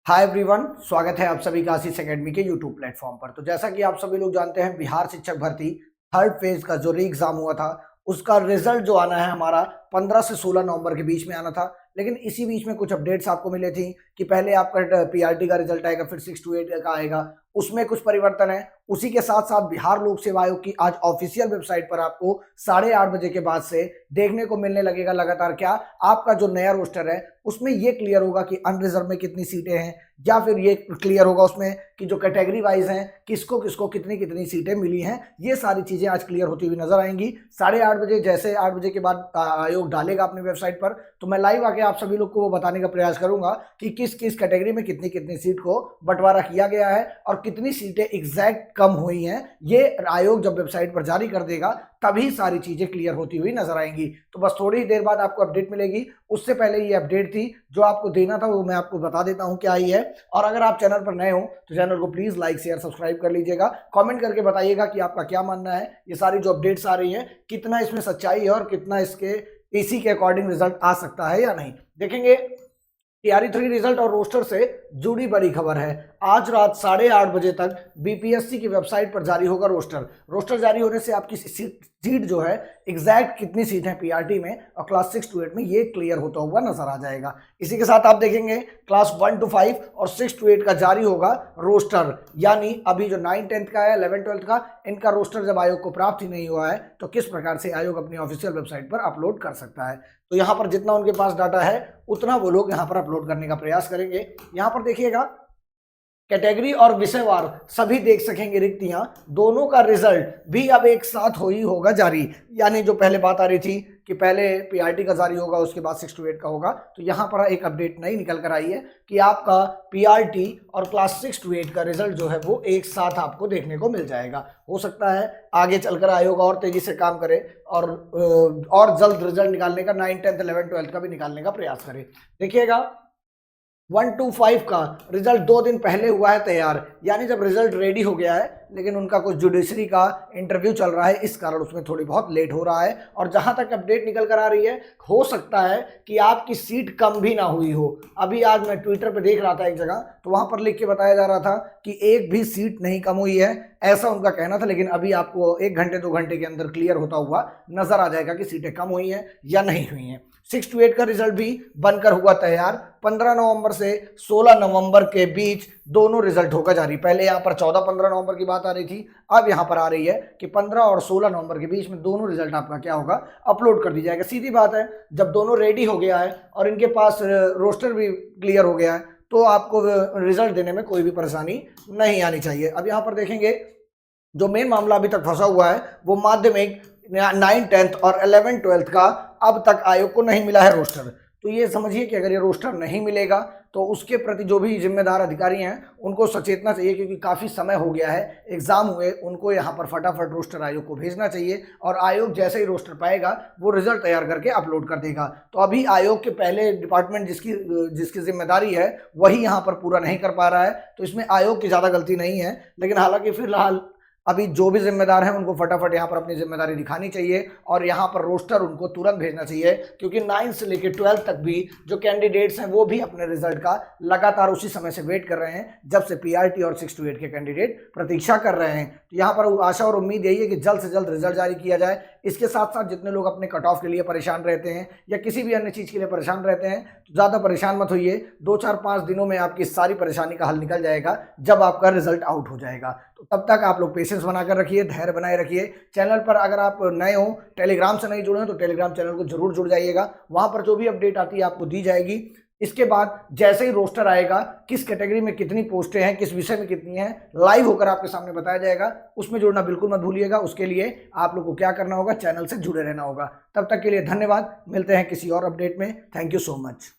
Hi everyone, स्वागत है आप सभी का आशीष एकेडमी के यूट्यूब प्लेटफॉर्म पर। तो जैसा कि आप सभी लोग जानते हैं, बिहार शिक्षक भर्ती थर्ड फेज का जो री एग्जाम हुआ था उसका रिजल्ट जो आना है हमारा 15 से 16 नवंबर के बीच में आना था। लेकिन इसी बीच में कुछ अपडेट्स आपको मिले थी कि पहले आपका पीआरटी का रिजल्ट आएगा, फिर 6 to 8 का आएगा, उसमें कुछ परिवर्तन है। उसी के साथ साथ बिहार लोक सेवा आयोग की आज ऑफिशियल वेबसाइट पर आपको 8:30 बजे के बाद से देखने को मिलने लगेगा लगातार क्या आपका जो नया रोस्टर है उसमें ये क्लियर होगा कि अनरिजर्व में कितनी सीटें हैं, या फिर ये क्लियर होगा उसमें कि जो कैटेगरी वाइज हैं किसको किसको कितनी कितनी सीटें मिली हैं। ये सारी चीजें आज क्लियर होती हुई नजर आएंगी 8:30 बजे। जैसे 8 बजे के बाद आयोग डालेगा अपनी वेबसाइट पर, तो मैं लाइव आके आप सभी लोग को वो बताने का प्रयास करूंगा कि किस किस कैटेगरी में कितनी कितनी सीट को बंटवारा किया गया है और कितनी सीटें एग्जैक्ट कम हुई हैं। ये आयोग जब वेबसाइट पर जारी कर देगा तभी सारी चीजें क्लियर होती हुई नजर आएंगी। तो बस थोड़ी ही देर बाद आपको अपडेट मिलेगी। उससे पहले ये अपडेट थी जो आपको देना था वो मैं आपको बता देता हूं क्या ही है। और अगर आप चैनल पर नए हो तो चैनल को प्लीज लाइक शेयर सब्सक्राइब कर लीजिएगा। कमेंट करके बताइएगा कि आपका क्या मानना है, ये सारी जो अपडेट्स आ रही हैं कितना इसमें सच्चाई है और कितना इसके इसी के अकॉर्डिंग रिजल्ट आ सकता है या नहीं। देखेंगे टीआरई 3 रिजल्ट और रोस्टर से जुड़ी बड़ी खबर है। आज रात 8:30 बजे तक बीपीएससी की वेबसाइट पर जारी होगा रोस्टर। रोस्टर जारी होने से आपकी सीट जो है एग्जैक्ट कितनी सीट है पीआरटी में और क्लास 6 to 8 में ये क्लियर होता हुआ नजर आ जाएगा। इसी के साथ आप देखेंगे क्लास 1 to 5 और 6 to 8 का जारी होगा रोस्टर। यानी अभी जो 9 10th का है 11 12th का, इनका रोस्टर जब आयोग को प्राप्त ही नहीं हुआ है तो किस प्रकार से आयोग अपनी ऑफिशियल वेबसाइट पर अपलोड कर सकता है। तो यहाँ पर जितना उनके पास डाटा है उतना वो लोग यहाँ पर अपलोड करने का प्रयास करेंगे। यहाँ पर देखिएगा कैटेगरी और विषयवार सभी देख सकेंगे रिक्तियां, दोनों का रिजल्ट भी अब एक साथ हो ही होगा जारी। यानी जो पहले बात आ रही थी कि पहले पीआरटी का जारी होगा उसके बाद 6 to 8 का होगा, तो यहाँ पर एक अपडेट नई निकल कर आई है कि आपका पीआरटी और क्लास 6 to 8 का रिजल्ट जो है वो एक साथ आपको देखने को मिल जाएगा। हो सकता है आगे चलकर आयोग और तेजी से काम करे और जल्द रिजल्ट निकालने का 9 10th 11 12th का भी निकालने का प्रयास करे। देखिएगा 1 to 5 का रिजल्ट 2 दिन पहले हुआ है तैयार। यानी जब रिजल्ट रेडी हो गया है लेकिन उनका कुछ जुडिशरी का इंटरव्यू चल रहा है, इस कारण उसमें थोड़ी बहुत लेट हो रहा है। और जहां तक अपडेट निकल कर आ रही है हो सकता है कि आपकी सीट कम भी ना हुई हो। अभी आज मैं ट्विटर पे देख रहा था एक जगह, तो वहां पर लिख के बताया जा रहा था कि एक भी सीट नहीं कम हुई है, ऐसा उनका कहना था। लेकिन अभी आपको 1 घंटे 2 घंटे के अंदर क्लियर होता हुआ नजर आ जाएगा कि सीटें कम हुई हैं या नहीं हुई हैं। 6 to 8 का रिजल्ट भी बनकर हुआ तैयार। 15 नवंबर से 16 नवंबर के बीच दोनों रिजल्ट होगा जारी। पहले यहाँ पर 14-15 नवंबर की बात आ रही थी, अब यहाँ पर आ रही है कि 15 और 16 नवंबर के बीच में दोनों रिजल्ट आपका क्या होगा, अपलोड कर दी जाएगा। सीधी बात है, जब दोनों रेडी हो गया है और इनके पास रोस्टर भी क्लियर हो गया है तो आपको रिजल्ट देने में कोई भी परेशानी नहीं आनी चाहिए। अब यहाँ पर देखेंगे जो मेन मामला अभी तक फंसा हुआ है वो माध्यमिक 9 10th और 11 12th का अब तक आयोग को नहीं मिला है रोस्टर। तो ये समझिए कि अगर ये रोस्टर नहीं मिलेगा तो उसके प्रति जो भी जिम्मेदार अधिकारी हैं उनको सचेतना चाहिए, क्योंकि काफ़ी समय हो गया है एग्जाम हुए, उनको यहाँ पर फटाफट रोस्टर आयोग को भेजना चाहिए और आयोग जैसे ही रोस्टर पाएगा वो रिजल्ट तैयार करके अपलोड कर देगा। तो अभी आयोग के पहले डिपार्टमेंट जिसकी जिम्मेदारी है वही यहाँ पर पूरा नहीं कर पा रहा है, तो इसमें आयोग की ज़्यादा गलती नहीं है। लेकिन हालांकि फिलहाल अभी जो भी जिम्मेदार हैं उनको फटाफट यहाँ पर अपनी जिम्मेदारी दिखानी चाहिए और यहाँ पर रोस्टर उनको तुरंत भेजना चाहिए, क्योंकि 9 से लेकर 12 तक भी जो कैंडिडेट्स हैं वो भी अपने रिजल्ट का लगातार उसी समय से वेट कर रहे हैं जब से पीआरटी और 6 to 8 के कैंडिडेट प्रतीक्षा कर रहे हैं। तो यहाँ पर आशा और उम्मीद यही है कि जल्द से जल्द रिजल्ट जारी किया जाए। इसके साथ साथ जितने लोग अपने कट ऑफ के लिए परेशान रहते हैं या किसी भी अन्य चीज़ के लिए परेशान रहते हैं तो ज़्यादा परेशान मत होइए। 2 4 5 दिनों में आपकी सारी परेशानी का हल निकल जाएगा जब आपका रिजल्ट आउट हो जाएगा। तो तब तक आप लोग पेशेंस बनाकर रखिए, धैर्य बनाए रखिए। चैनल पर अगर आप नए हो, टेलीग्राम से नहीं जुड़े हैं तो टेलीग्राम चैनल को जरूर जुड़ जाइएगा, वहां पर जो भी अपडेट आती है आपको दी जाएगी। इसके बाद जैसे ही रोस्टर आएगा किस कैटेगरी में कितनी पोस्टें हैं, किस विषय में कितनी हैं, लाइव होकर आपके सामने बताया जाएगा। उसमें जुड़ना बिल्कुल मत भूलिएगा। उसके लिए आप लोग को क्या करना होगा, चैनल से जुड़े रहना होगा। तब तक के लिए धन्यवाद, मिलते हैं किसी और अपडेट में। Thank you so much.